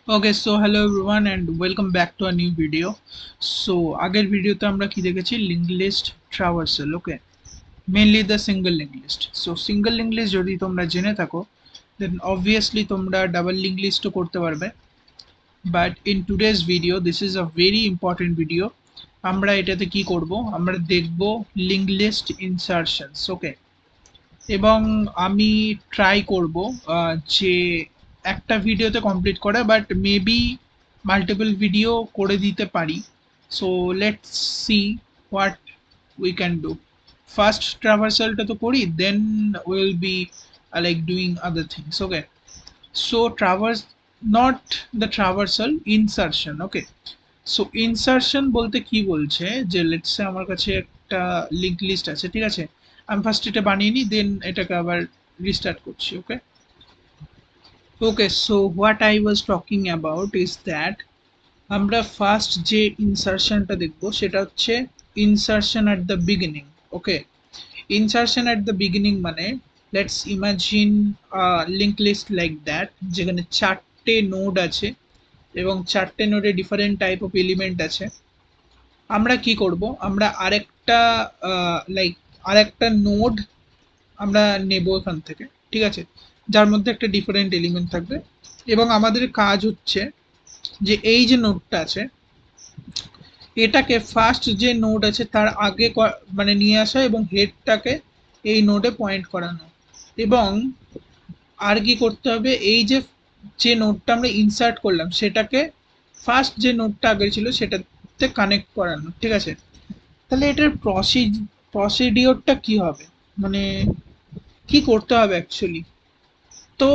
Okay, so hello everyone and welcome back to a new video. So আগের ভিডিওতে আমরা কি দেখেছি link list traversal okay mainly the single link list so single link list যদি তোমরা জেনে থাকো দেন অবভিয়াসলি তোমরা ডাবল লিঙ্ক লিস্টও করতে পারবে but in today's video this is a very important video আমরা এটাতে কি করব আমরা দেখব লিঙ্ক লিস্ট ইনসারশনস ওকে এবং আমি ট্রাই করব যে একটা ভিডিওতে কমপ্লিট করা বাট মেবি মাল্টিপল ভিডিও করে দিতে পারি so let's see what we can do first ট্রাভার্সালটা তো করি then will be like doing other things okay so traverse not the traversal insertion okay so insertion বলতে কি বলছে যে লেটস আমার কাছে একটা লিঙ্ক লিস্ট আছে ঠিক আছে আমি ফার্স্ট এটা বানিয়ে নিই দেন এটাকে আবার রিস্টার্ট করছি okay okay so what I was talking about is that আমরা ফার্স্ট যে ইনসারশনটা দেখবো সেটা হচ্ছে insertion at the beginning okay insertion at the beginning মানে let's imagine link list like that যেখানে চারটে নোড আছে এবং চারটে নোডে ডিফারেন্ট টাইপ অফ এলিমেন্ট আছে আমরা কি করব আমরা আরেকটা নোড আমরা নেব এখান থেকে ঠিক আছে যার মধ্যে একটা ডিফারেন্ট এলিমেন্ট থাকবে এবং আমাদের কাজ হচ্ছে যে এই যে নোডটা আছে এটাকে ফার্স্ট যে নোড আছে তার আগে মানে নিয়ে আসা এবং হেডটাকে এই নোডে পয়েন্ট করানো এবং আর কি করতে হবে এই যে যে নোডটা আমরা ইনসার্ট করলাম সেটাকে ফার্স্ট যে নোডটা আগে ছিল সেটাতে কানেক্ট করানো ঠিক আছে তাহলে এটার প্রসিডিওরটা কি হবে মানে কি করতে হবে অ্যাকচুয়ালি তো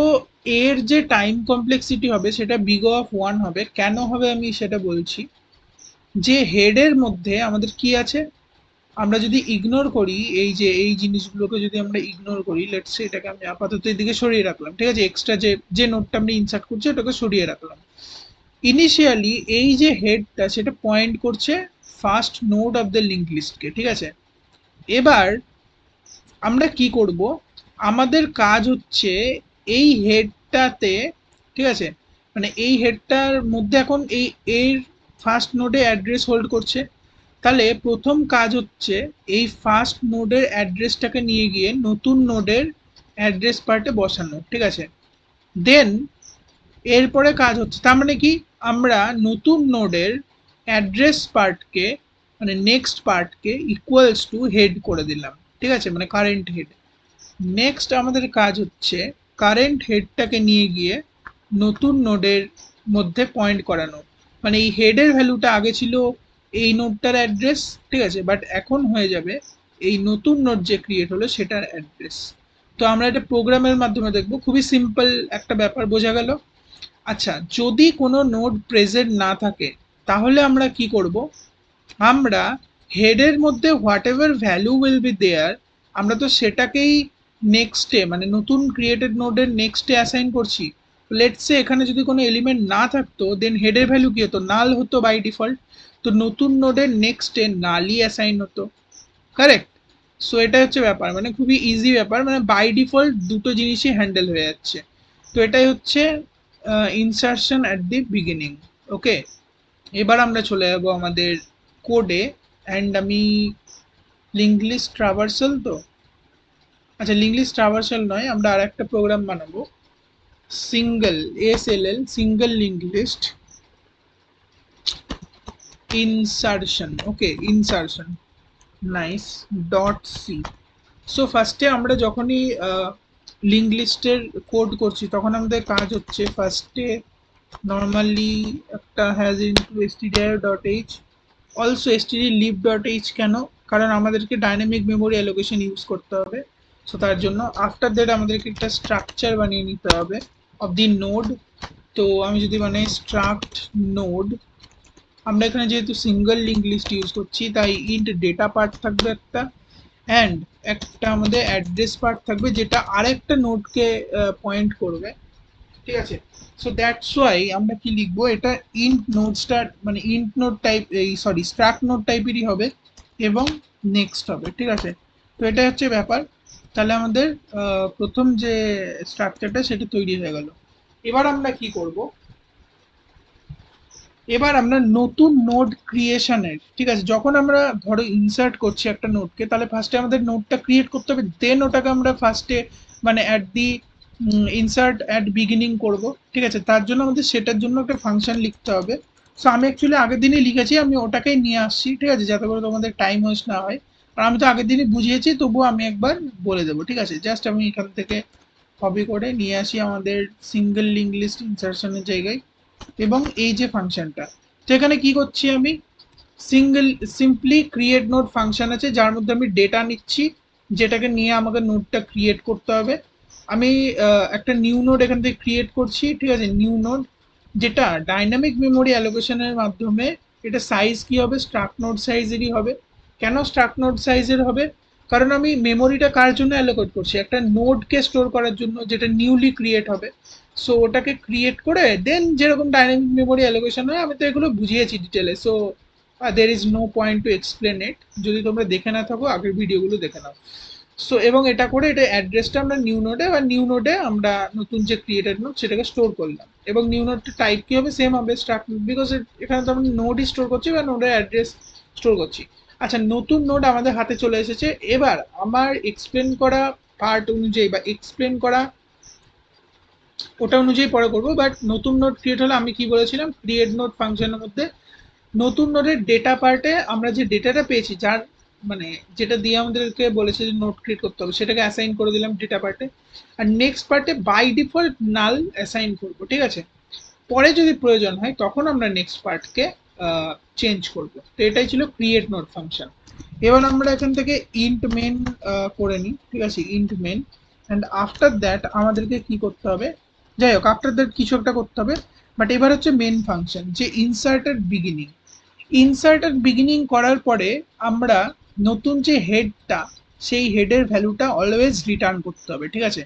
এর যে টাইম কমপ্লেক্সিটি হবে সেটা বিগ অফ 1 হবে কেন হবে আমি সেটা বলছি যে হেডের মধ্যে আমাদের কি আছে আমরা যদি ইগনোর করি এই যে এই জিনিসগুলোকে যদি আমরা ইগনোর করি লেটস সে এটাকে আমি আপাতত এদিকে সরিয়ে রাখলাম ঠিক আছে এক্সট্রা যে যে নোটটা আমরা ইনসার্ট করছি ওটাকে সরিয়ে রাখলাম ইনিশিয়ালি এই যে হেডটা সেটা পয়েন্ট করছে first node of the link লিস্টকে ঠিক আছে এবার আমরা কি করব আমাদের কাজ হচ্ছে এই হেডটাতে ঠিক আছে মানে এই হেডটার মধ্যে এখন এই এর ফার্স্ট নোডে অ্যাড্রেস হোল্ড করছে তাহলে প্রথম কাজ হচ্ছে এই ফার্স্ট নোডের অ্যাড্রেসটাকে নিয়ে গিয়ে নতুন নোডের অ্যাড্রেস পার্টে বসানো ঠিক আছে দেন এরপরে কাজ হচ্ছে তার মানে কি আমরা নতুন নোডের অ্যাড্রেস পার্টকে মানে নেক্সট পার্টকে ইকুয়ালস টু হেড করে দিলাম ঠিক আছে মানে কারেন্ট হেড নেক্সট আমাদের কাজ হচ্ছে কারেন্ট হেডটাকে নিয়ে গিয়ে নতুন নোডের মধ্যে পয়েন্ট করানো মানে এই হেডের ভ্যালুটা আগে ছিল এই নোডটার অ্যাড্রেস ঠিক আছে বাট এখন হয়ে যাবে এই নতুন নোড যে ক্রিয়েট হলো সেটার অ্যাড্রেস তো আমরা এটা প্রোগ্রামের মাধ্যমে দেখবো খুবই সিম্পল একটা ব্যাপার বোঝা গেল আচ্ছা যদি কোনো নোড প্রেজেন্ট না থাকে তাহলে আমরা কি করব আমরা হেডের মধ্যে whatever value will be there আমরা তো সেটাকেই নেক্সটে মানে নতুন ক্রিয়েটেড নোডের নেক্সটে অ্যাসাইন করছি লেটস সে এখানে যদি কোনো এলিমেন্ট না থাকতো দেন হেডের ভ্যালু কি হতো নাল হতো বাই ডিফল্ট তো নতুন নোডের নেক্সটে নালই অ্যাসাইন হতো কারেক্ট সো এটা হচ্ছে ব্যাপার মানে খুবই ইজি ব্যাপার মানে বাই ডিফল্ট দুটো জিনিসই হ্যান্ডেল হয়ে যাচ্ছে তো এটাই হচ্ছে ইনসারশন অ্যাট দি বিগিনিং ওকে এবার আমরা চলে যাব আমাদের কোডে অ্যান্ড আমি লিঙ্ক লিস্ট ট্রাভার্সাল তো আচ্ছা লিঙ্ক লিস্ট ট্রাভার্সাল নয় আমরা আর একটা প্রোগ্রাম বানাবো single SLL single link list insertion okay insertion nice dot C so ফার্স্টে আমরা যখনই লিঙ্ক লিস্টের কোড করছি তখন আমাদের কাজ হচ্ছে ফার্স্টে নর্মালি একটা has into stdio dot H also stdlib dot H কেন কারণ আমাদেরকে ডাইনামিক মেমোরি অ্যালোকেশন ইউজ করতে হবে সো তার জন্য আফটার দ্যাট আমাদেরকে একটা স্ট্রাকচার বানিয়ে নিতে হবে অফ দি নোড তো আমি যদি বানাই স্ট্রাক্ট নোড আমরা এখানে যেহেতু সিঙ্গেল লিঙ্ক লিস্ট ইউজ করছি তাই ইন্ট ডেটা পার্ট থাকবে একটা অ্যান্ড একটা আমাদের অ্যাড্রেস পার্ট থাকবে যেটা আরেকটা নোডকে পয়েন্ট করবে ঠিক আছে সো দ্যাটস ওয়াই আমরা কি লিখবো এটা ইন্ট নোড স্টার মানে ইন্ট নোড টাইপ এই সরি স্ট্রাক্ট নোড টাইপেরই হবে এবং নেক্সট হবে ঠিক আছে তো এটা হচ্ছে ব্যাপার তাহলে আমাদের প্রথম যে স্ট্রাকচারটা সেটা তৈরি হয়ে গেল এবার আমরা কি করব এবার আমরা নতুন নোড ক্রিয়েশনের, ঠিক আছে, যখন আমরা ধরো ইনসার্ট করছি একটা নোডকে, তাহলে ফার্স্টে আমাদের নোডটা ক্রিয়েট করতে হবে, দেন ওটাকে আমরা ফার্স্টে মানে at the insert at beginning করব, ঠিক আছে। তার জন্য আমাদের সেটার জন্য একটা ফাংশন লিখতে হবে। সো আমি অ্যাকচুয়ালি আগের দিনই লিখেছি, আমি ওটাকেই নিয়ে আসছি, ঠিক আছে, যাতে করে তোমাদের টাইম ওয়েস্ট না হয়। আর আমি তো আগের দিনই বুঝিয়েছি, তবুও আমি একবার বলে দেবো, ঠিক আছে। জাস্ট আমি এখান থেকে কপি করে নিয়ে আসি আমাদের সিঙ্গেল লিঙ্ক লিস্ট ইনসার্শনের জায়গায়, এবং এই যে ফাংশনটা, তো এখানে কি করছি আমি, single simply create node function আছে, যার মধ্যে আমি ডেটা নিচ্ছি, যেটাকে নিয়ে আমাকে নোডটা ক্রিয়েট করতে হবে। আমি একটা নিউ নোড এখান থেকে ক্রিয়েট করছি, ঠিক আছে, নিউ নোড, যেটা ডাইনামিক মেমোরি অ্যালোকেশনের মাধ্যমে, এটা সাইজ কি হবে, স্ট্রাক নোড সাইজেরই হবে। কেন স্ট্রাক নোড সাইজের হবে, কারণ আমি মেমোরিটা কার জন্য অ্যালোকেট করছি, একটা নোডকে স্টোর করার জন্য, যেটা নিউলি ক্রিয়েট হবে। সো ওটাকে ক্রিয়েট করে দেন যেরকম ডাইনামিক মেমোরি অ্যালোকেশন হয়, আমি তো এগুলো বুঝিয়েছি ডিটেলে। So there is no point to explain it, যদি তোমরা দেখে না থাকো আগের ভিডিওগুলো দেখে নাও। সো এবং এটা করে এটা অ্যাড্রেসটা আমরা নিউ নোডে, বা নিউ নোডে আমরা নতুন যে ক্রিয়েটেড নোড সেটাকে স্টোর করলাম, এবং নিউ নোডটা টাইপ কি হবে, সেম হবে স্ট্রাক, বিকজ এখানে তো আমরা নোডই স্টোর করছি বা নোডের অ্যাড্রেস স্টোর করছি। আচ্ছা, নতুন নোড আমাদের হাতে চলে এসেছে। এবার আমার এক্সপ্লেন করা পার্ট অনুযায়ী বা এক্সপ্লেন করা ওটা অনুযায়ী পরে করবো, বাট নতুন নোড ক্রিয়েট হলে আমি কি বলেছিলাম, ক্রিয়েট নোড ফাংশনের মধ্যে নতুন নোডের ডেটা পার্টে আমরা যে ডেটাটা পেয়েছি, যার মানে যেটা দিয়ে আমাদেরকে বলেছে যে নোড ক্রিয়েট করতে হবে, সেটাকে অ্যাসাইন করে দিলাম ডেটা পার্টে। আর নেক্সট পার্টে বাই ডিফল্ট নাল অ্যাসাইন করবো, ঠিক আছে। পরে যদি প্রয়োজন হয় তখন আমরা নেক্সট পার্টকে চেঞ্জ করব। তো এটাই ছিল ক্রিয়েট নোড ফাংশন। এবার আমরা এখান থেকে ইন্ট মেন করে নিই, ঠিক আছে, int main. And after that আমাদেরকে কি করতে হবে, যাই হোক আফটার দ্যাট কিছু একটা করতে হবে। বাট এবার হচ্ছে মেন ফাংশন, যে ইনসার্টেড বিগিনিং। ইনসার্টেড বিগিনিং করার পরে আমরা নতুন যে হেডটা, সেই হেডের ভ্যালুটা অলওয়েজ রিটার্ন করতে হবে, ঠিক আছে।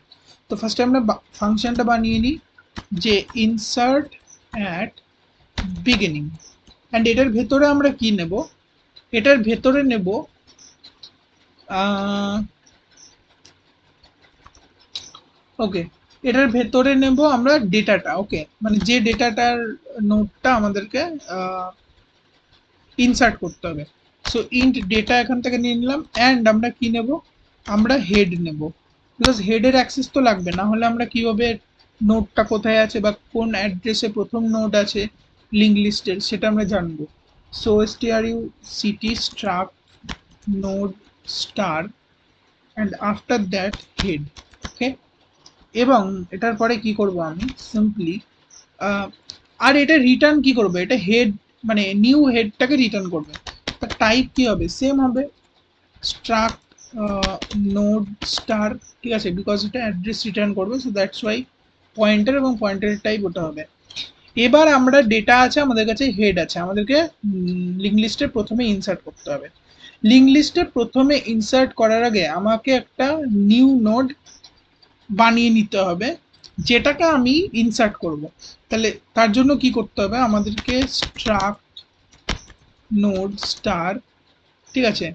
তো ফার্স্টে আমরা ফাংশনটা বানিয়ে নিই, যে ইনসার্ট অ্যাট বিগিনিং, অ্যান্ড এটার ভেতরে আমরা কি নেব, এটার ভেতরে নেব ওকে, এটার ভেতরে নেব আমরা ডেটাটা, ওকে, মানে যে ডেটাটার নোটটা আমাদেরকে ইনসার্ট করতে হবে। সো ইন্ট ডেটা এখান থেকে নিয়ে নিলাম, অ্যান্ড আমরা কি নেব, আমরা হেড নেব, বিকজ হেডের অ্যাক্সেস তো লাগবে, না হলে আমরা কিভাবে নোডটা কোথায় আছে বা কোন অ্যাড্রেসে প্রথম নোড আছে লিঙ্ক লিস্টের, সেটা আমরা জানবো। So struct struct node star and after that head, okay. এবং এটার পরে কি করব আমি, সিম্পলি আর এটা রিটার্ন কি করবে, এটা হেড মানে নিউ হেডটাকে রিটার্ন করবে। তার টাইপ কি হবে, সেম হবে স্ট্রাক্ট নোড স্টার, ঠিক আছে, বিকজ এটা অ্যাড্রেস রিটার্ন করবে, সো দ্যাটস ওয়াই পয়েন্টার, এবং পয়েন্টারের টাইপ ওটা হবে। এবার আমরা ডেটা আছে আমাদের কাছে, হেড আছে, আমাদেরকে লিঙ্ক লিস্টে প্রথমে ইনসার্ট করতে হবে। লিঙ্ক লিস্টে প্রথমে ইনসার্ট করার আগে আমাকে একটা নিউ নোড বানিয়ে নিতে হবে, যেটাকে আমি ইনসার্ট করব। তাহলে তার জন্য কি করতে হবে, আমাদেরকে স্ট্রাক্ট নোড স্টার, ঠিক আছে,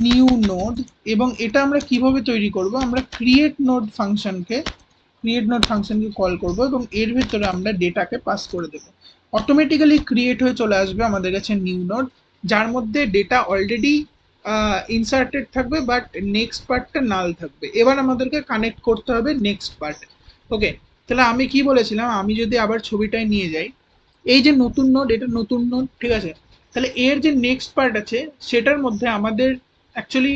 নিউ নোড, এবং এটা আমরা কিভাবে তৈরি করব, আমরা ক্রিয়েট নোড ফাংশনকে কল করব, এবং এর ভেতরে আমরা ডেটাকে পাস করে দেব। অটোমেটিক্যালি ক্রিয়েট হয়ে চলে আসবে আমাদের কাছে নিউ নোড, যার মধ্যে ডেটা অলরেডি ইনসার্টেড থাকবে, বাট নেক্সট পার্টটা নাল থাকবে। এবার আমাদেরকে কানেক্ট করতে হবে নেক্সট পার্ট, ওকে। তাহলে আমি কি বলেছিলাম, আমি যদি আবার ছবিটায় নিয়ে যাই, এই যে নতুন নোড, এটা নতুন নোড, ঠিক আছে। তাহলে এর যে নেক্সট পার্ট আছে, সেটার মধ্যে আমাদের অ্যাকচুয়ালি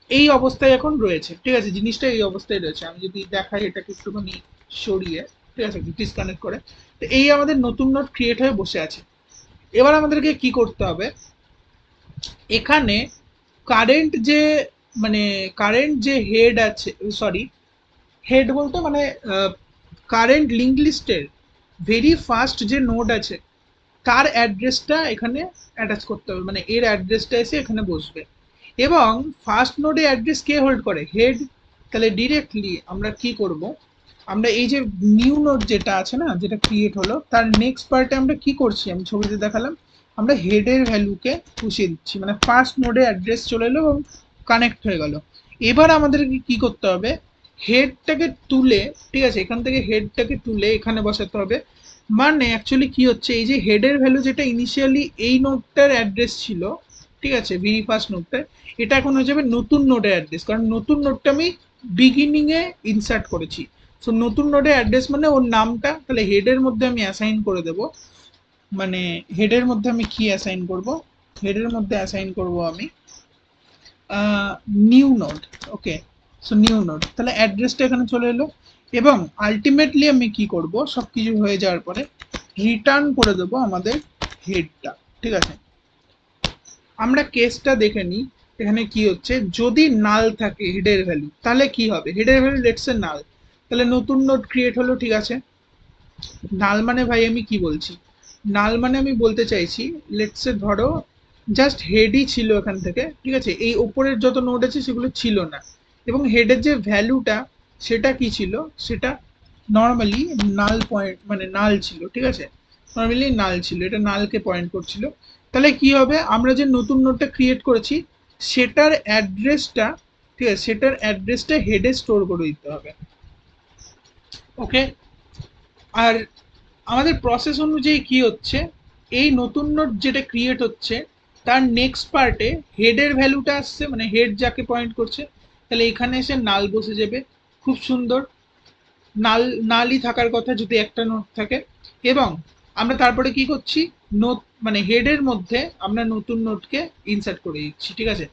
এই অবস্থায় এখন রয়েছে, ঠিক আছে, জিনিসটা এই অবস্থায় রয়েছে। আমি যদি দেখাই এটাকে একটুখানি সরিয়ে, ঠিক আছে, ডিসকানেক্ট করে, তো এই আমাদের নতুন নোড ক্রিয়েট হয়ে বসে আছে। এবার আমাদেরকে কি করতে হবে, এখানে কারেন্ট যে মানে কারেন্ট যে হেড আছে, সরি হেড বলতে মানে কারেন্ট লিঙ্ক লিস্টের ভেরি ফার্স্ট যে নোড আছে, তার অ্যাড্রেসটা এখানে অ্যাটাচ করতে হবে, মানে এর অ্যাড্রেসটা এসে এখানে বসবে। এবং ফার্স্ট নোডে অ্যাড্রেস কে হোল্ড করে, হেড। তাহলে ডিরেক্টলি আমরা কি করব, আমরা এই যে নিউ নোড যেটা আছে না, যেটা ক্রিয়েট হলো, তার নেক্সট পার্টে আমরা কি করছি, আমি ছবিতে দেখালাম, আমরা হেডের ভ্যালুকে বসিয়ে দিচ্ছি, মানে ফার্স্ট নোডে অ্যাড্রেস চলে এলো এবং কানেক্ট হয়ে গেল। এবার আমাদেরকে কি করতে হবে, হেডটাকে তুলে, ঠিক আছে, এখান থেকে হেডটাকে তুলে এখানে বসাতে হবে। মানে অ্যাকচুয়ালি কি হচ্ছে, এই যে হেডের ভ্যালু যেটা ইনিশিয়ালি এই নোটটার অ্যাড্রেস ছিল, ঠিক আছে, ভেরি ফার্স্ট নোটটা, এটা এখন হয়ে যাবে নতুন নোডের অ্যাড্রেস, কারণ নতুন নোটটা আমি বিগিনিং এ ইনসার্ট করেছি। সো নতুন নোডের অ্যাড্রেস মানে ওর নামটা, তাহলে হেডের মধ্যে আমি অ্যাসাইন করে দেব, মানে হেডের মধ্যে আমি কি অ্যাসাইন করব, হেডের মধ্যে অ্যাসাইন করব আমি নিউ নোড। ওকে, সো নিউ নোড, তাহলে অ্যাড্রেসটা এখানে চলে এলো। এবং আলটিমেটলি আমি কি করব, সব কিছু হয়ে যাওয়ার পরে রিটার্ন করে দেবো আমাদের হেডটা, ঠিক আছে। আমরা কেসটা দেখে নিই এখানে কি হচ্ছে। যদি নাল থাকে হেডের ভ্যালু, তাহলে কি হবে, হেডের ভ্যালু লেটস এ নাল, তাহলে নতুন নোড ক্রিয়েট হলো, ঠিক আছে। নাল মানে ভাই আমি কি বলছি, নাল মানে আমি বলতে চাইছি লেটস এ ধরো জাস্ট হেডই ছিল এখান থেকে, ঠিক আছে, এই ওপরের যত নোড আছে সেগুলো ছিল না, এবং হেডের যে ভ্যালুটা সেটা কি ছিল, সেটা নর্মালি নাল পয়েন্ট, মানে নাল ছিল, ঠিক আছে, নর্মালি নাল ছিল, এটা নালকে পয়েন্ট করছিল। তাহলে কি হবে, আমরা যে নতুন নোডটা ক্রিয়েট করেছি সেটার অ্যাড্রেসটা, ঠিক আছে, সেটার অ্যাড্রেসটা হেডে স্টোর করে দিতে হবে। ওকে, আর আমাদের প্রসেস অনুযায়ী কি হচ্ছে, এই নতুন নোড যেটা ক্রিয়েট হচ্ছে তার নেক্সট পার্টে হেডের ভ্যালুটা আসছে, মানে হেড যাকে পয়েন্ট করছে, তাহলে এখানে এসে নাল বসে যাবে। খুব সুন্দর, নাল নালই থাকার কথা যদি একটা নোট থাকে। এবং আমরা তারপরে কি করছি, নোট মানে হেডের মধ্যে আমরা নতুন নোটকে ইনসার্ট করে দিচ্ছি, ঠিক আছে।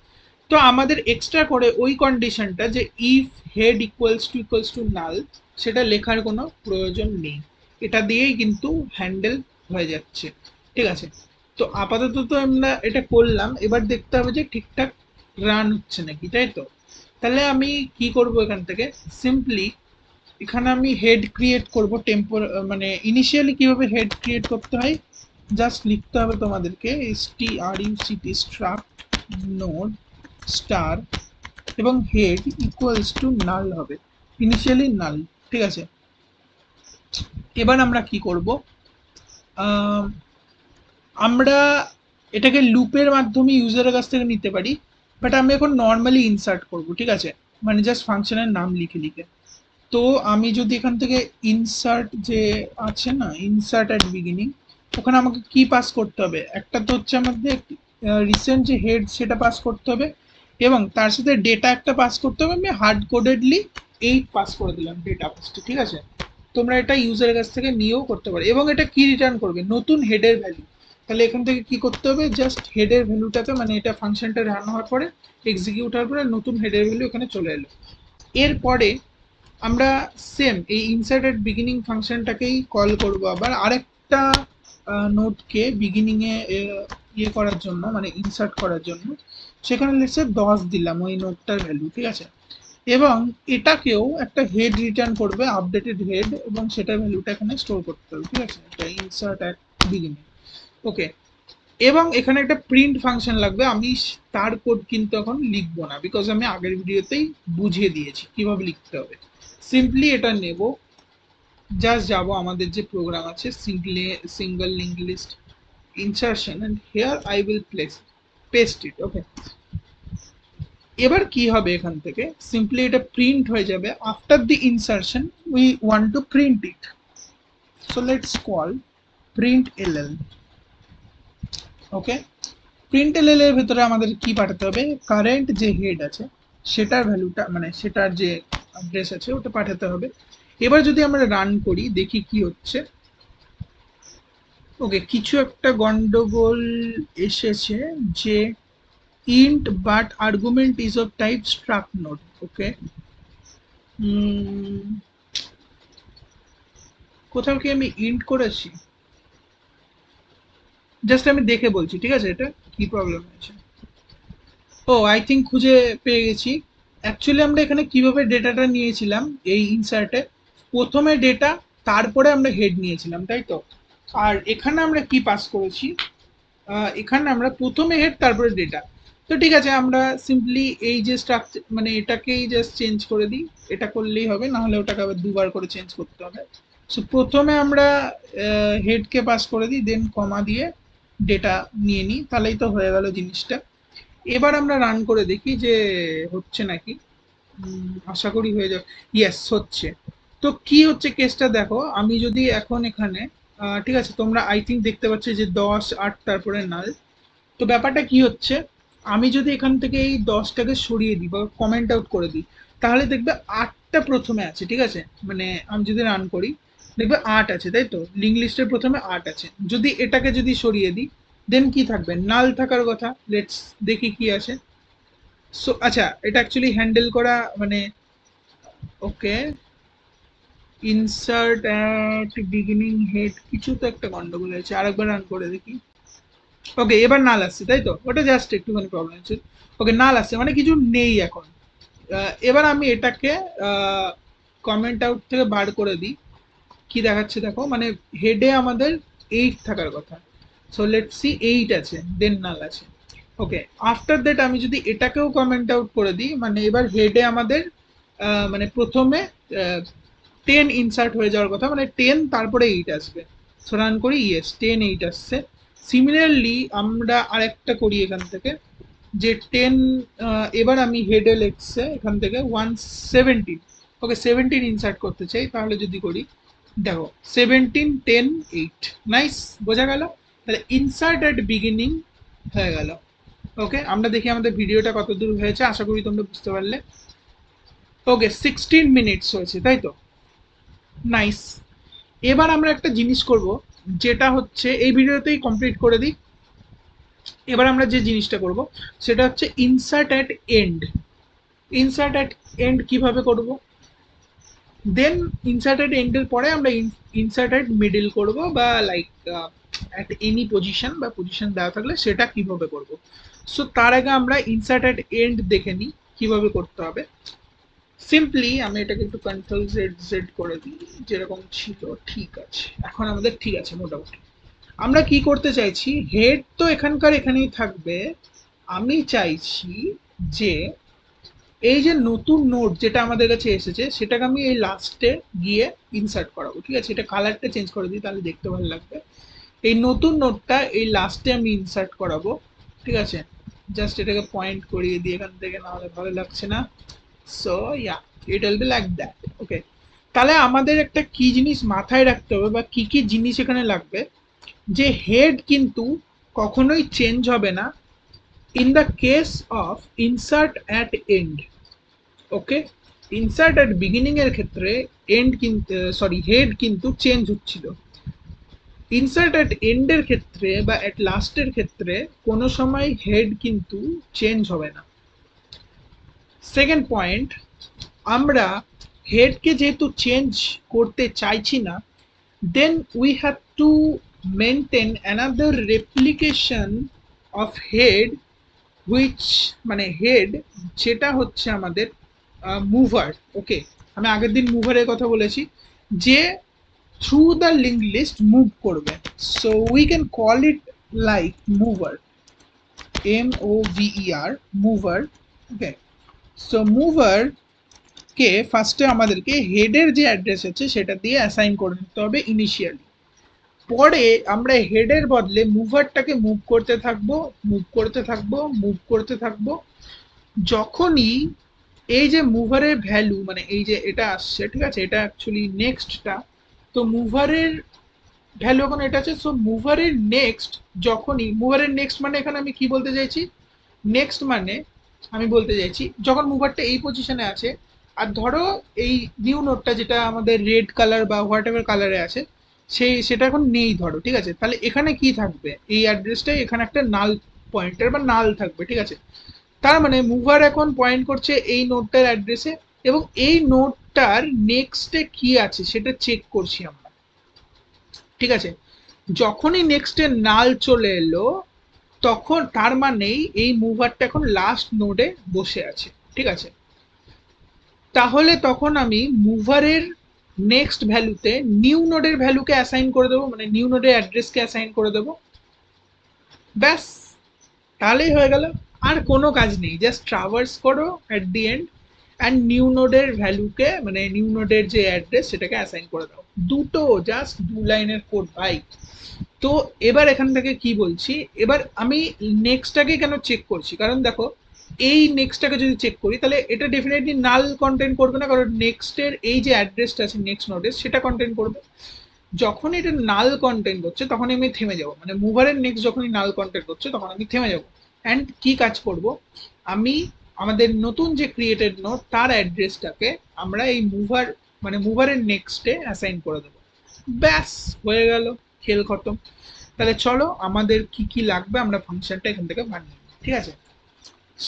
তো আমাদের এক্সট্রা করে ওই কন্ডিশনটা যে ইফ হেড ইকুয়ালস টু নাল, সেটা লেখার কোনো প্রয়োজন নেই, এটা দিয়েই কিন্তু হ্যান্ডেল হয়ে যাচ্ছে, ঠিক আছে। তো আপাতত তো আমরা এটা করলাম, এবার দেখতে হবে যে ঠিকঠাক রান হচ্ছে নাকি, তাই তো। তাহলে আমি কি করব, এখান থেকে সিম্পলি এখানে আমি হেড ক্রিয়েট করব টেম্পোর, মানে ইনিশিয়ালি কিভাবে হেড ক্রিয়েট করতে হয়, জাস্ট লিখতে হবে তোমাদেরকে struct struct নোড স্টার এবং হেড ইকুয়ালস টু নাল হবে, ইনিশিয়ালি নাল, ঠিক আছে। এবার আমরা কি করব, আমরা এটাকে লুপের মাধ্যমে ইউজারের কাছ থেকে নিতে পারি, বাট আমি এখন নর্মালি ইনসার্ট করব, ঠিক আছে, মানে জাস্ট ফাংশনের নাম লিখে লিখে। তো আমি যদি এখান থেকে ইনসার্ট যে আছে না, ইনসার্ট অ্যাট বিগিনিং, ওখানে আমাকে কি পাস করতে হবে, একটা তো হচ্ছে আমাদের রিসেন্ট যে হেড সেটা পাস করতে হবে, এবং তার সাথে ডেটা একটা পাস করতে হবে। আমি হার্ড কোডেডলি 8 পাস করে দিলাম ডেটা পাসটা, ঠিক আছে। তোমরা এটা ইউজারের কাছ থেকে নিয়েও করতে পারো। এবং এটা কি রিটার্ন করবে, নতুন হেডের ভ্যালু। তাহলে এখান থেকে কি করতে হবে, জাস্ট হেডের ভ্যালুটাকে, মানে এটা ফাংশনটা রান হওয়ার পরে এক্সিকিউট হওয়ার পরে নতুন হেডের ভ্যালু এখানে চলে এলো। এরপরে আমরা সেম এই ইনসার্ট এট বিগিনিং ফাংশনটাকেই কল করব আবার আরেকটা নোটকে বিগিনিং এ ইয়ে করার জন্য, মানে ইনসার্ট করার জন্য। সেখানে লেটসে 10 দিলাম ওই নোটটার ভ্যালু, ঠিক আছে। এবং এটাকেও একটা হেড রিটার্ন করবে, আপডেটেড হেড, এবং সেটার ভ্যালুটা এখানে স্টোর করতে হবে, ঠিক আছে, এটা ইনসার্ট এট বিগিনিং। ওকে, এবং এখানে একটা প্রিন্ট ফাংশন লাগবে। আমি তার কোড কিন্তু এখন লিখবো না, বিকজ আমি আগের ভিডিওতেই বুঝিয়ে দিয়েছি কিভাবে লিখতে হবে। সিম্পলি এটা নেব, জাস্ট যাব আমাদের যে প্রোগ্রাম আছে single link list insertion, and here I will paste it. Okay, এবার কি হবে, এখান থেকে সিম্পলি এটা প্রিন্ট হয়ে যাবে। After the insertion we want to print it, so let's call print LL. Okay, print LL এর ভিতরে আমাদের কি পাঠাতে হবে, কারেন্ট যে হেড আছে সেটার ভ্যালুটা, মানে সেটার যে অ্যাড্রেস আছে ওটা পাঠাতে হবে। এবার যদি আমরা রান করি দেখি কি হচ্ছে। ওকে, কিছু একটা গন্ডগোল এসেছে যে int but argument is of type struct node. Okay, কোথাও কি আমি ইন্ট করেছি, জাস্ট আমি দেখে বলছি, ঠিক আছে, এটা কি প্রবলেম হয়েছে। ও, আই থিঙ্ক খুঁজে পেয়ে গেছি। অ্যাকচুয়ালি আমরা এখানে কিভাবে ডেটাটা নিয়েছিলাম এই ইনসার্টে, প্রথমে ডেটা, তারপরে আমরা হেড নিয়েছিলাম, তাই তো। আর এখানে আমরা কি পাস করেছি, এখানে আমরা প্রথমে হেড তারপরে ডেটা। তো ঠিক আছে, আমরা সিম্পলি এই যে স্ট্রাকচার, মানে এটাকেই জাস্ট চেঞ্জ করে দিই, এটা করলেই হবে, না হলে ওটাকে আবার দুবার করে চেঞ্জ করতে হবে। সো প্রথমে আমরা হেডকে পাস করে দিই, দেন কমা দিয়ে ডেটা নিয়ে নিই, তাহলেই তো হয়ে গেল জিনিসটা। এবার আমরা রান করে দেখি যে হচ্ছে নাকি। আশা করি হয়ে যাবে। ইয়েস, হচ্ছে। তো কি হচ্ছে কেসটা দেখো, আমি যদি এখন এখানে ঠিক আছে, তোমরা আই থিঙ্ক দেখতে পাচ্ছ যে 10 8 তারপরে নাল। তো ব্যাপারটা কি হচ্ছে, আমি যদি এখান থেকে এই 10টাকে সরিয়ে দিই বা কমেন্ট আউট করে দিই, তাহলে দেখবে 8টা প্রথমে আছে, ঠিক আছে। মানে আমি যদি রান করি, দেখবে 8 আছে, তাই তো, লিঙ্ক লিস্টের প্রথমে 8 আছে। যদি এটাকে যদি সরিয়ে দিই, দেন কি থাকবে, নাল থাকার কথা। লেটস দেখি কি আছে। সো আচ্ছা, এটা অ্যাকচুয়ালি হ্যান্ডেল করা মানে, ওকে, ইনসার্ট অ্যাট বিগিনিং হেড, কিছু তো একটা গন্ডগোল আছে, আরেকবার রান করে দেখি। ওকে, এবার নাল আসছে, তাই তো, ওটা জাস্ট একটুখানি প্রবলেম আছে। ওকে, নাল আসছে মানে কিছু নেই এখন। এবার আমি এটাকে কমেন্ট আউট থেকে বার করে দিই। কি দেখাচ্ছে দেখো, মানে হেডে আমাদের 8 থাকার কথা। সো লেটস সি, 8 আছে, দেন নাল আছে। ওকে, আফটার দ্যাট আমি যদি এটাকেও কমেন্ট আউট করে দিই, মানে এবার হেডে আমাদের মানে প্রথমে 10 ইনসার্ট হয়ে যাওয়ার কথা, মানে 10 তারপরে 8 আসবে। সো রান করি, ইয়েস 10 8 আসছে। সিমিলারলি আমরা আরেকটা করি এখান থেকে, যে 10, এবার আমি হেডে লেখছে এখান থেকে 117। ওকে, 17 ইনসার্ট করতে চাই, তাহলে যদি করি, দেখো 17 10 8, নাইস, বোঝা গেল। তাহলে ইনসার্ট এট বিগিনিং হয়ে গেল। ওকে, আমরা দেখি আমাদের ভিডিওটা কত দূর হয়েছে, আশা করি তোমরা বুঝতে পারলে। ওকে, 16 মিনিটস হয়েছে, তাই তো, নাইস। এবার আমরা একটা জিনিস করব, যেটা হচ্ছে এই ভিডিওতেই কমপ্লিট করে দিই। এবার আমরা যে জিনিসটা করব সেটা হচ্ছে insert at and. Insert at and কিভাবে করব, দেন ইনসার্ট অ্যাট এন্ডের পরে আমরা ইনসার্ট অ্যাট মিডল করব, বা লাইক অ্যাট এনি পজিশন বা পজিশন দেওয়া থাকলে সেটা কিভাবে করব। সো তার আগে আমরা ইনসার্ট অ্যাট এন্ড দেখে নিই কিভাবে করতে হবে। সিম্পলি আমি এটাকে একটু কন্ট্রোল জেড জেড করে দিই, যেরকম ছিল ঠিক আছে, এখন আমাদের ঠিক আছে মোটামুটি। আমরা কি করতে চাইছি, হেড তো এখানকার এখানেই থাকবে। আমি চাইছি যে এই যে নতুন নোট যেটা আমাদের কাছে এসেছে সেটাকে আমি এই লাস্টে গিয়ে ইনসার্ট করাবো, ঠিক আছে। এটা কালারটা চেঞ্জ করে দিই, তাহলে দেখতে ভালো লাগবে। এই নতুন নোটটা এই লাস্টে আমি ইনসার্ট করাবো, ঠিক আছে। জাস্ট এটাকে পয়েন্ট করিয়ে দিই এখান থেকে, না হলে ভালো লাগছে না। So yeah, it will be like that. Okay, তাহলে আমাদের একটা কি জিনিস মাথায় রাখতে হবে, বা কি কি জিনিস এখানে লাগবে, যে হেড কিন্তু কখনোই চেঞ্জ হবে না in the case of insert at and. Okay, insert at beginning এর ক্ষেত্রে এন্ড কিন্তু, সরি, হেড কিন্তু চেঞ্জ হচ্ছিল। ইনসার্ট অ্যাট এন্ড এর ক্ষেত্রে বা অ্যাট লাস্টের ক্ষেত্রে কোনো সময় হেড কিন্তু চেঞ্জ হবে না। সেকেন্ড পয়েন্ট, আমরা হেডকে যেহেতু চেঞ্জ করতে চাইছি না, then we have to maintain another replication of head, which মানে হেড যেটা হচ্ছে আমাদের মুভার। ওকে, আমি আগের দিন মুভারের কথা বলেছি, যে through the link list move করবে। So we can call it like mover, MOVER, mover. Okay, so mover কে ফার্স্টে আমাদেরকে হেডের যে অ্যাড্রেস আছে সেটা দিয়ে অ্যাসাইন করে নিতে হবে ইনিশিয়ালি। পরে আমরা হেডের বদলে মুভারটাকে মুভ করতে থাকবো, মুভ করতে থাকবো, মুভ করতে থাকবো। যখনই এই যে মুভারের ভ্যালু, মানে এই যে এটা আসছে, ঠিক আছে, এটা অ্যাকচুয়ালি নেক্সটটা। তো মুভারের ভ্যালু এখন এটা আছে। সো মুভারের নেক্সট, যখনই মুভারের নেক্সট মানে এখানে আমি কি বলতে চাইছি, নেক্সট মানে আমি বলতে চাইছি যখন মুভারটা এই পজিশনে আছে, আর ধরো এই নিউ নোটটা যেটা আমাদের রেড কালার বা হোয়াট এভার কালারে আছে, সেটা এখন নেই ধরো, ঠিক আছে। তাহলে এখানে কি থাকবে, এই অ্যাড্রেসটাই এখানে একটা নাল পয়েন্টার বা নাল থাকবে, ঠিক আছে। তার মানে মুভার এখন পয়েন্ট করছে এই নোটটার অ্যাড্রেসে, এবং এই নোটটার নেক্সটে কি আছে সেটা চেক করছি আমরা, ঠিক আছে। যখনই নেক্সটে নাল চলে এলো, তখন তার মানেই এই মুভারটা এখন লাস্ট নোডে বসে আছে, ঠিক আছে। তাহলে তখন আমি মুভারের নেক্সট ভ্যালুতে নিউ নোডের ভ্যালুকে অ্যাসাইন করে দেবো, মানে নিউ নোডের অ্যাড্রেসকে অ্যাসাইন করে দেবো, ব্যাস, তাহলেই হয়ে গেল। আর কোনো কাজ নেই, জাস্ট ট্রাভার্স করো at the end, and new নোডের ভ্যালুকে, মানে নিউ নোডের যে অ্যাড্রেস সেটাকে অ্যাসাইন করে দাও। দুটো, জাস্ট 2 লাইনের কোড ভাই। তো এবার এখান থেকে কি বলছি, এবার আমি নেক্সটটাকে কেন চেক করছি, কারণ দেখো এই নেক্সটটাকে যদি চেক করি তাহলে এটা ডেফিনেটলি নাল কন্টেন্ট করবে না, কারণ নেক্সটের এই যে অ্যাড্রেসটা আছে নেক্সট নোডের সেটা কন্টেন্ট করবে। যখন এটা নাল কন্টেন্ট হচ্ছে তখন আমি থেমে যাব, মানে মুভারের নেক্সট যখনই নাল কন্টেন্ট হচ্ছে তখন আমি থেমে যাব। অ্যান্ড কি কাজ করব, আমি আমাদের নতুন যে ক্রিয়েটেড নোড তার অ্যাড্রেসটাকে আমরা এই মুভার মানে মুভারের নেক্সটে অ্যাসাইন করে দেবো। ব্যাস হয়ে গেল, খেল খতম। তাহলে চলো আমাদের কি কি লাগবে আমরা ফাংশনটা এখান থেকে বানিয়ে নিই, ঠিক আছে।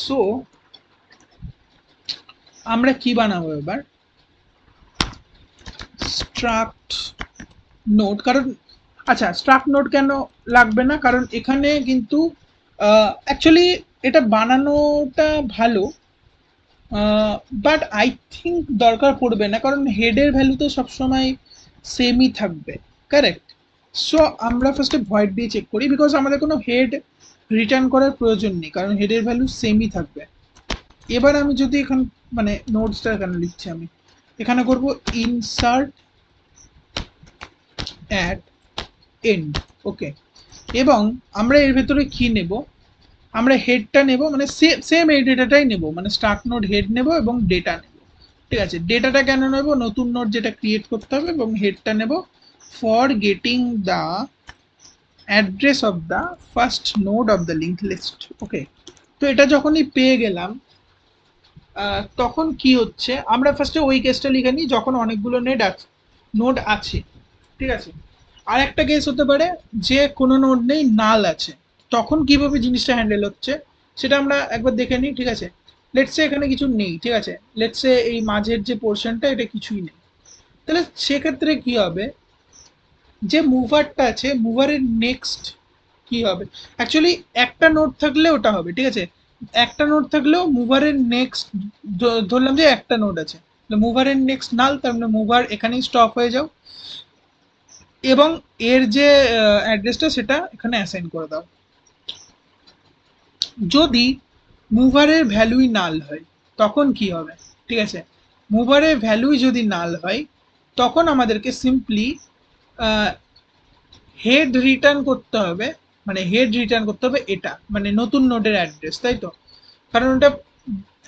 সো আমরা কি বানাবো এবার, স্ট্রাক্ট নোড। কারণ আচ্ছা স্ট্রাক্ট নোড কেন লাগবে না, কারণ এখানে কিন্তু অ্যাকচুয়ালি এটা বানানোটা ভালো, বাট আই থিঙ্ক দরকার পড়বে না, কারণ হেডের ভ্যালু তো সবসময় সেমই থাকবে, কারেক্ট। সো আমরা ফার্স্টে ভয়েড দিয়ে চেক করি, বিকজ আমাদের কোনো হেড রিটার্ন করার প্রয়োজন নেই, কারণ হেডের ভ্যালু সেমই থাকবে। এবার আমি যদি এখানে মানে নোটসটা এখানে লিখছি, আমি এখানে করব ইনসার্ট অ্যাট এন্ড, ওকে। এবং আমরা এর ভেতরে কি নেব, আমরা হেডটা নেব, মানে সেম এই ডেটাটাই নেব, মানে স্টার্ট নোড হেড নেব এবং ডেটা নেব, ঠিক আছে। ডেটাটা কেন নেব, নতুন নোড যেটা ক্রিয়েট করতে হবে, এবং হেডটা নেব for getting the address of the first node of the link list, okay. তো এটা যখনই পেয়ে গেলাম তখন কি হচ্ছে, আমরা ফার্স্টে ওই কেসটা লিখে নিই যখন অনেকগুলো নোড আছে, ঠিক আছে। আর একটা কেস হতে পারে যে কোনো নোড নেই, নাল আছে, তখন কিভাবে জিনিসটা হ্যান্ডেল হচ্ছে সেটা আমরা একবার দেখে নিই, ঠিক আছে। লেটসে এখানে কিছু নেই, ঠিক আছে, লেটসে এই মাঝের যে পোর্শনটা এটা কিছুই নেই, তাহলে সেক্ষেত্রে কি হবে, যে মুভারটা আছে মুভারের নেক্সট কি হবে, অ্যাকচুয়ালি একটা নোড থাকলে ওটা হবে, ঠিক আছে। একটা নোড থাকলেও মুভারের নেক্সট, ধরলাম যে একটা নোড আছে, মুভারের নেক্সট নাল, তার মানে মুভার এখানেই স্টপ হয়ে যাও, এবং এর যে অ্যাড্রেসটা সেটা এখানে অ্যাসাইন করে দাও। যদি মুভারের ভ্যালুই নাল হয় তখন কি হবে, ঠিক আছে। মুভারের ভ্যালুই যদি নাল হয় তখন আমাদেরকে সিম্পলি হেড রিটার্ন করতে হবে, মানে হেড রিটার্ন করতে হবে এটা, মানে নতুন নোডের অ্যাড্রেস, তাই তো। কারণ ওটা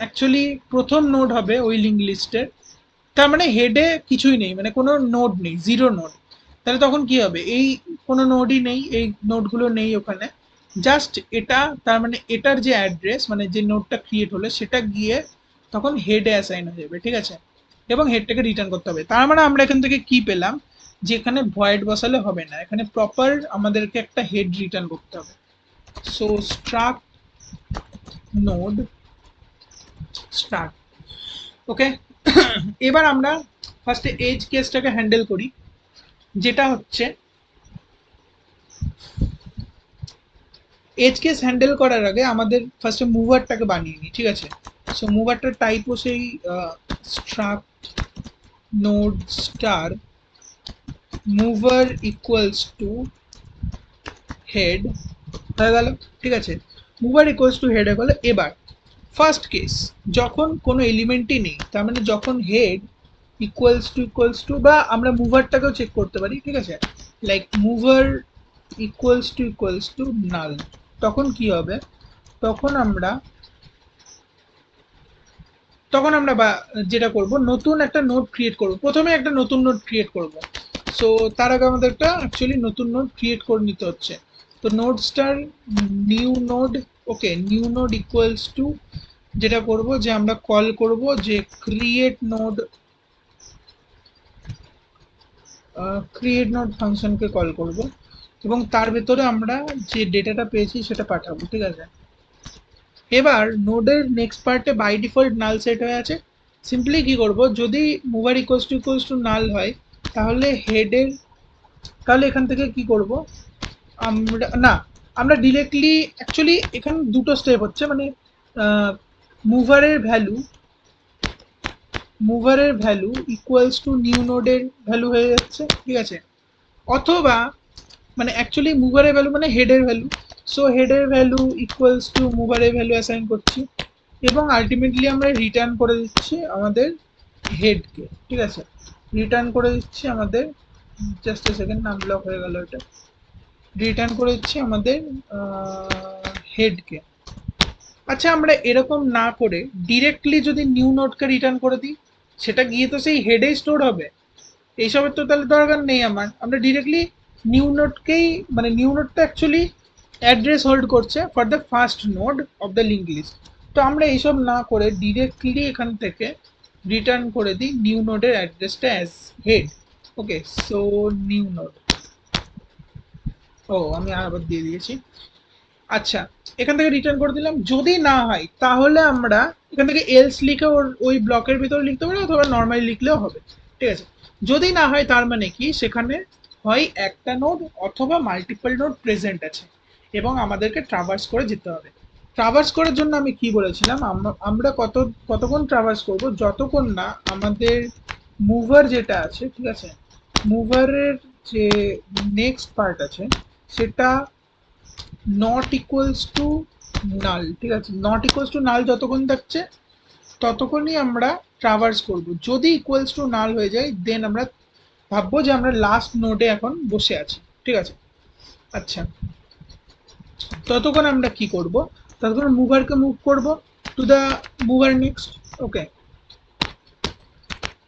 অ্যাকচুয়ালি প্রথম নোড হবে ওই লিঙ্ক লিস্টের, তার মানে হেডে কিছুই নেই, মানে কোনো নোড নেই, জিরো নোড। তাহলে তখন কি হবে, এই কোনো নোডই নেই, এই নোডগুলো নেই ওখানে, জাস্ট এটা, তার মানে এটার যে অ্যাড্রেস মানে যে নোডটা ক্রিয়েট হলো সেটা গিয়ে তখন হেডে অ্যাসাইন হয়ে যাবে, ঠিক আছে। এবং হেডটাকে রিটার্ন করতে হবে, তার মানে আমরা এখান থেকে কি পেলাম, যে এখানে ভয়েড বসালে হবে না, এখানে প্রপার আমাদেরকে একটা হেড রিটার্ন করতে হবে। সো স্ট্রাক্ট নোড স্টার্ট, ওকে। এবার আমরা ফার্স্টে এজ কেসটাকে হ্যান্ডেল করি, যেটা হচ্ছে এজ কেস হ্যান্ডেল করার আগে আমাদের ফার্স্টে মুভারটাকে বানিয়ে নিই, ঠিক আছে। সো মুভারটার টাইপও সেই struct node star mover equals to head হয়ে গেল, ঠিক আছে। মুভার ইকুয়ালস টু হেড হয়ে গেল। এবার ফার্স্ট কেস, যখন কোনো এলিমেন্টই নেই, তার মানে যখন হেড ইকুয়ালস টু বা আমরা মুভারটাকেও চেক করতে পারি, ঠিক আছে, লাইক মুভার ইকুয়ালস টু নাল, তখন কি হবে, তখন আমরা বা যেটা করব, নতুন একটা নোড ক্রিয়েট করব, প্রথমে একটা নতুন নোড ক্রিয়েট করব। সো তার আগে আমাদের একটা অ্যাকচুয়ালি নতুন নোড ক্রিয়েট করে নিতে হচ্ছে। তো node star new node, okay, new node equals to, যেটা করব যে আমরা কল করব যে ক্রিয়েট নোড ফাংশনকে কল করব, এবং তার ভেতরে আমরা যে ডেটাটা পেয়েছি সেটা পাঠাবো, ঠিক আছে। এবার নোডের নেক্সট পার্টে বাই ডিফল্ট নাল সেট হয়ে আছে, সিম্পলি কি করব, যদি মুভার ইকুয়ালস টু নাল হয় তাহলে হেডের, তাহলে এখান থেকে কি করব, আমরা না, আমরা ডিরেক্টলি অ্যাকচুয়ালি এখানে দুটো স্টেপ হচ্ছে, মানে মুভারের ভ্যালু ইকুয়ালস টু নিউ নোডের ভ্যালু হয়ে যাচ্ছে, ঠিক আছে। অথবা মানে অ্যাকচুয়ালি মুভারের ভ্যালু মানে হেডের ভ্যালু, সো হেডের ভ্যালু ইকুয়ালস টু মুভারের ভ্যালু অ্যাসাইন করছি, এবং আলটিমেটলি আমরা রিটার্ন করে দিচ্ছি আমাদের হেডকে, ঠিক আছে। রিটার্ন করে দিচ্ছি আমাদের, জাস্ট এ সেকেন্ড, নাম ব্লক হয়ে গেল, এটা রিটার্ন করে দিচ্ছি আমাদের হেডকে, আচ্ছা আমরা এরকম না করে ডিরেক্টলি যদি নিউ নোটকে রিটার্ন করে দিই, সেটা গিয়ে তো সেই হেডেই স্টোর হবে। এইসবের তো তাহলে দরকার নেই আমার, আমরা ডিরেক্টলি নিউ নোটকেই, মানে নিউ নোটটা অ্যাকচুয়ালি অ্যাড্রেস হোল্ড করছে for the first node of the link list. তো আমরা এইসব না করে ডিরেক্টলি এখান থেকে রিটার্ন করে দিই নিউ নোডের অ্যাড্রেসটা অ্যাজ হেড। ওকে, সো নিউ নোড, ও আমি আবার দিয়ে দিয়েছি। আচ্ছা, এখান থেকে রিটার্ন করে দিলাম। যদি না হয় তাহলে আমরা এখান থেকে এলস লিখে ওর ওই ব্লকের ভিতরে লিখতে পারি, অথবা নর্মালি লিখলেও হবে। ঠিক আছে, যদি না হয় তার মানে কি সেখানে হয় একটা নোড অথবা মাল্টিপল নোড প্রেজেন্ট আছে এবং আমাদেরকে ট্রাভার্স করে যেতে হবে। ট্রাভার্স করার জন্য আমি কি বলেছিলাম, আমরা কতক্ষণ ট্রাভার্স করব, যতক্ষণ না আমাদের মুভার যেটা আছে, ঠিক আছে, মুভারের যে নেক্সট পার্ট আছে সেটা নট ইকুয়ালস টু নাল। ঠিক আছে, নট ইকুয়ালস টু নাল যতক্ষণ থাকছে ততক্ষণই আমরা ট্রাভার্স করব। যদি ইকুয়ালস টু নাল হয়ে যায় দেন আমরা ভাববো যে আমরা লাস্ট নোডে এখন বসে আছি। ঠিক আছে, আচ্ছা, ততক্ষণ আমরা কি করব, ততক্ষণ মুভারকে মুভ করব টু দ্য মুভার নেক্সট। ওকে,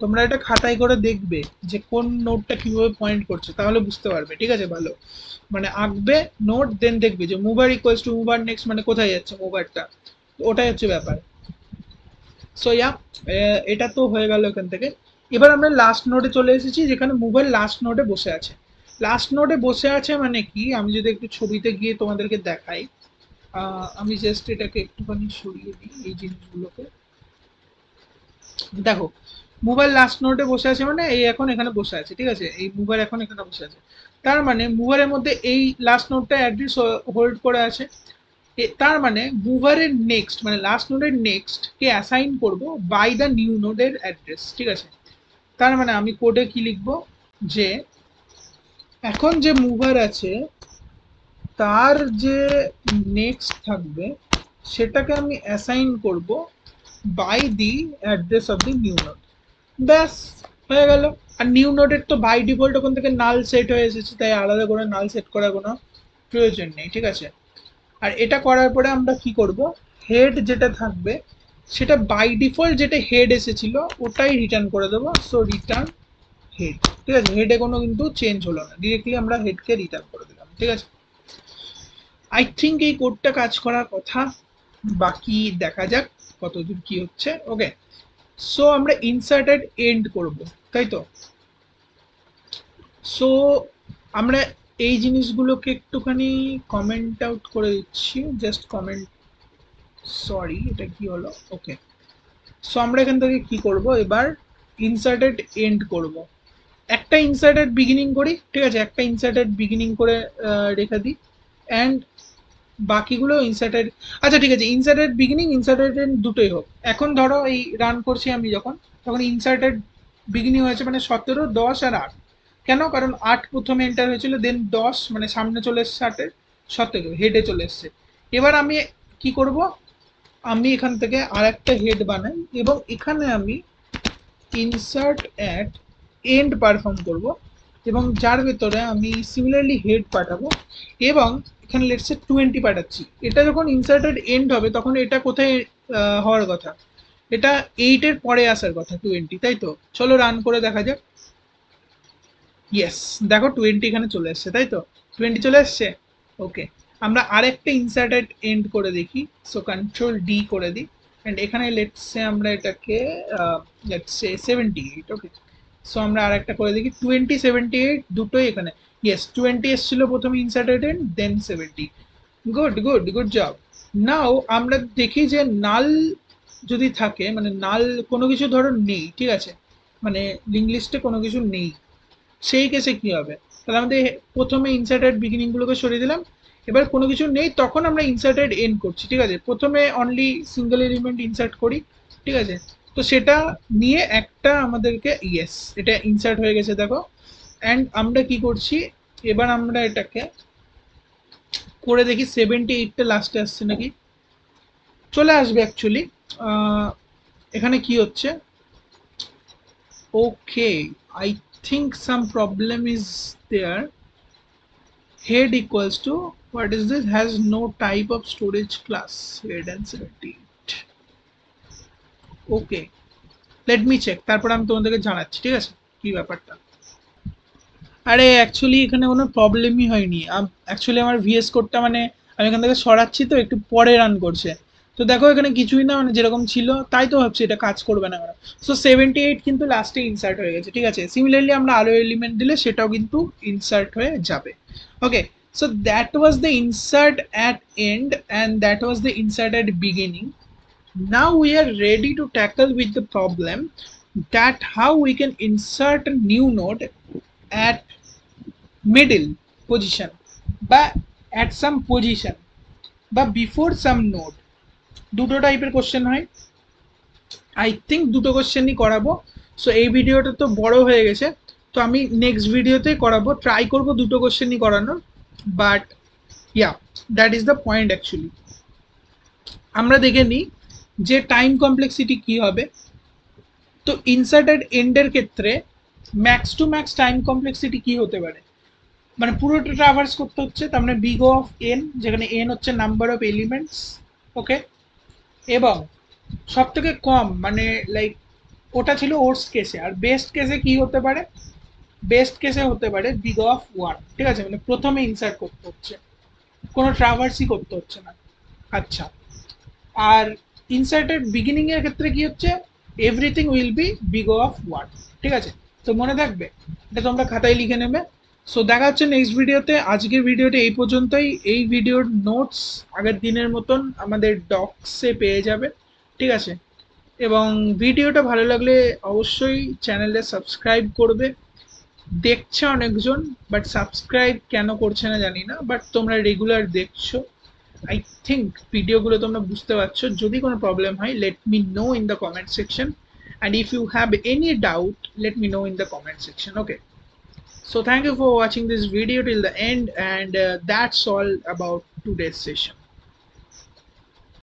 তোমরা এটা খাতায় করে দেখবে যে কোন নোটটা কিভাবে পয়েন্ট করছে, তাহলে বুঝতে পারবে। ঠিক আছে, ভালো মানে আঁকবে নোট, দেন দেখবে যে mover equals to mover next মানে কোথায় যাচ্ছে মুভারটা, ওটাই হচ্ছে ব্যাপার। সো ইয়া, এটা তো হয়ে গেল এখান থেকে। এবার আমরা লাস্ট নোডে চলে এসেছি যেখানে মুভার লাস্ট নোডে বসে আছে। লাস্ট নোডে বসে আছে মানে কি, আমি যদি একটু ছবিতে গিয়ে তোমাদেরকে দেখাই, আমি জাস্ট এটাকে একটুখানি সরিয়ে দিই এই জিনিসগুলোকে। দেখো, মোবাইল লাস্ট নোটে বসে আছে মানে এই এখন এখানে বসে আছে। ঠিক আছে, এই মুভার এখন এখানে বসে আছে, তার মানে মুভারের মধ্যে এই লাস্ট নোটটা অ্যাড্রেস হোল্ড করে আছে। তার মানে মুভারের নেক্সট মানে লাস্ট নোডের নেক্সট কে অ্যাসাইন করব বাই দ্য নিউ নোডের অ্যাড্রেস। ঠিক আছে, তার মানে আমি কোডে কি লিখবো, যে এখন যে মুভার আছে তার যে নেক্সট থাকবে সেটাকে আমি অ্যাসাইন করব by the address of the new node. ব্যাস, হয়ে গেল। আর নিউ নোডের তো বাই ডিফল্ট ওখান থেকে নাল সেট হয়ে এসেছে, তাই আলাদা করে নাল সেট করার কোনো প্রয়োজন নেই। ঠিক আছে, আর এটা করার পরে আমরা কি করব, হেড যেটা থাকবে সেটা বাই ডিফল্ট যেটা হেড এসেছিল ওটাই রিটার্ন করে দেবো। So return head. ঠিক আছে, হেডে কোনো কিন্তু চেঞ্জ হলো না, ডিরেক্টলি আমরা হেডকে রিটার্ন করে দিলাম। ঠিক আছে, আই থিঙ্ক এই কোডটা কাজ করার কথা, বাকি দেখা যাক কতদূর কি হচ্ছে। ওকে, সো আমরা ইনসার্টেড এন্ড করব, তাই তো। সো আমরা এই জিনিসগুলোকে একটুখানি কমেন্ট আউট করে দিচ্ছি, জাস্ট কমেন্ট, সরি এটা কি হলো। ওকে, সো আমরা এখান থেকে কি করব, এবার ইনসার্টেড এন্ড করব। একটা ইনসার্টেড বিগিনিং করি, ঠিক আছে, একটা ইনসার্টেড বিগিনিং করে রেখে দিই, অ্যান্ড বাকিগুলো ইনসার্টেড। আচ্ছা ঠিক আছে, ইনসার্টেড বিগিনিং ইনসার্টেড এন্ড দুটোই হোক। এখন ধরো এই রান করছি আমি যখন, তখন ইনসার্টেড বিগিনিং হয়েছে মানে 17, 10 আর 8। কেন, কারণ 8 প্রথমে এন্টার হয়েছিল, দেন 10 মানে সামনে চলে এসছে 8-এর, 17 হেডে চলে এসছে। এবার আমি কি করব, আমি এখান থেকে আর একটা হেড বানাই এবং এখানে আমি ইনসার্ট অ্যাট এন্ড পারফর্ম করব, এবং যার ভেতরে আমি সিমিলারলি হেড পাঠাবো এবং এখানে লেটসে 20 পাঠাচ্ছি। এটা যখন ইনসার্টেড এন্ড হবে তখন এটা কোথায় হওয়ার কথা, এটা 8-এর পরে আসার কথা 20, তাই তো। চলো রান করে দেখা যাক। ইয়েস, দেখো 20 এখানে চলে এসছে, তাই তো, 20 চলে এসছে। ওকে, আমরা আরেকটা ইনসার্টেড এন্ড করে দেখি। সো কন্ট্রোল ডি করে দিই, অ্যান্ড এখানে লেটসে আমরা এটাকে লেটসে 78। ওকে, সো আমরা আরেকটা করে দেখি 20, 78 দুটোই এখানে। ইয়েস, 20 এসেছিল প্রথমে inserted and, then 70। Good good good job. Now আমরা দেখি যে নাল যদি থাকে, মানে নাল কোনো কিছু ধরো নেই, ঠিক আছে, মানে লিঙ্ক লিস্টে কোনো কিছু নেই, সেই কেসে কি হবে। তাহলে আমাদের প্রথমে ইনসার্টেড বিগিনিং গুলোকে সরিয়ে দিলাম, এবার কোনো কিছু নেই তখন আমরা ইনসার্টেড এন্ড করছি। ঠিক আছে, প্রথমে অনলি সিঙ্গেল এলিমেন্ট ইনসার্ট করি। ঠিক আছে, তো সেটা নিয়ে একটা আমাদেরকে, ইয়েস এটা ইনসার্ট হয়ে গেছে দেখো। অ্যান্ড আমরা কি করছি, এবার আমরা এটাকে করে দেখি 78টা লাস্টে আসছে নাকি, চলে আসবে অ্যাকচুয়ালি। এখানে কি হচ্ছে, okay, I think some problem is there. head equals to, what is this, has no type of storage class, head and select it. Okay, let me check, তারপর আমি তোমাদেরকে জানাচ্ছি, ঠিক আছে কি ব্যাপারটা। আরে অ্যাকচুয়ালি এখানে কোনো প্রবলেমই হয়নি, অ্যাকচুয়ালি আমার ভিএস কোডটা মানে আমি এখান থেকে সরাচ্ছি তো একটু পরে রান করছে। তো দেখো এখানে কিছুই না, মানে যেরকম ছিল তাই তো ভাবছি এটা কাজ করবে না কেন। সো 78 কিন্তু লাস্টে ইনসার্ট হয়ে গেছে, ঠিক আছে। সিমিলারলি আমরা আরো এলিমেন্ট দিলে সেটাও কিন্তু ইনসার্ট হয়ে যাবে। ওকে, so that was the insert at end and that was the insert at beginning. Now we are ready to tackle with the problem that how we can insert a new node at middle position বা at some position বা before some node। দুটো টাইপের question হয়, I think দুটো কোশ্চেনই করাবো। So এই ভিডিওটা তো বড় হয়ে গেছে, তো আমি নেক্সট ভিডিওতে করাবো, ট্রাই করবো দুটো কোশ্চেনই করানোর। But yeah, that is the point actually. আমরা দেখে নিই যে টাইম কমপ্লেক্সিটি কি হবে। তো ইনসার্টেড এন্ডের ক্ষেত্রে max to max time complexity কি হতে পারে, মানে পুরোটা ট্রাভার্স করতে হচ্ছে, তার মানে বিগ অফ এন, যেখানে এন হচ্ছে নাম্বার অফ এলিমেন্টস। ওকে, এবং সব থেকে কম মানে লাইক ওটা ছিল ওর্স্ট কেসে, আর বেস্ট কেসে কি হতে পারে, বেস্ট কেসে হতে পারে বিগ অফ ওয়ান, ঠিক আছে, মানে প্রথমে ইনসার্ট করতে হচ্ছে, কোনো ট্রাভার্সই করতে হচ্ছে না। আচ্ছা, আর ইনসার্টেড বিগিনিং এর ক্ষেত্রে কি হচ্ছে, everything will be big of one, ঠিক আছে। তো মনে থাকবে, এটা তোমরা খাতায় লিখে নেবে। সো দেখা হচ্ছে নেক্সট ভিডিওতে। আজকের ভিডিওটা এই পর্যন্তই। এই ভিডিওর নোটস আগের দিনের মতন আমাদের ডক্সে পেয়ে যাবে, ঠিক আছে। এবং ভিডিওটা ভালো লাগলে অবশ্যই চ্যানেলটা সাবস্ক্রাইব করবে। দেখছে অনেকজন, বাট সাবস্ক্রাইব কেন করছে না জানি না, বাট তোমরা রেগুলার দেখছো, আই থিঙ্ক ভিডিওগুলো তোমরা বুঝতে পারছো। যদি কোনো প্রবলেম হয় let me no in the comment section, and if you have any doubt let me know in the comment section. Okay, so thank you for watching this video till the end, and that's all about today's session.